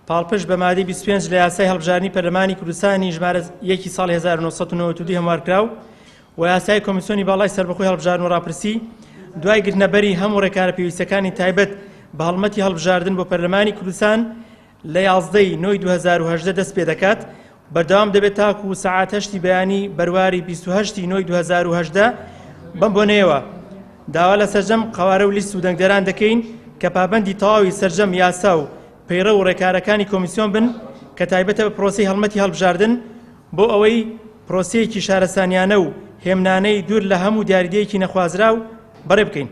پاڵپشت بە مادەی 25 لە یاسای هەڵبژاردننی پەرلەمانی کوردستانی ژمارە 1 ساڵی 1992 هەموارکراو و یاسای کۆمیسیۆنی باڵای سەربەخۆی هەڵبژاردن و ڕاپرسی دوای گرتنەبەری هەموو ڕێکارە پێویستەکانی تایبەت بە هەڵمەتی هەڵبژاردن بۆ پەرلەمانی کوردستان لە 11 نۆی 2018 دەست پێ دەکات بەردەوام دەبێت تاکو سەعات 8 بەیانی بەرواری 28 نۆی 2018 بەم بۆنەیەوە داوا لە سەرجەم قوارە و لیست و دەنگدەران دەکەین کە پابەندی تەواوی سەرجەم یاسا و پەیڕە و ڕێکارەکانی کۆمیسیۆن بن کە تایبەتە بە پرۆسەی هەڵمەتی هەڵبژاردن بۆ ئەوەی پرۆسەیەکی شارەسانیانە و هێمنانەی دوور لە هەموو دیاریدەیەکی نەخوازراو بەڕێ بکەین.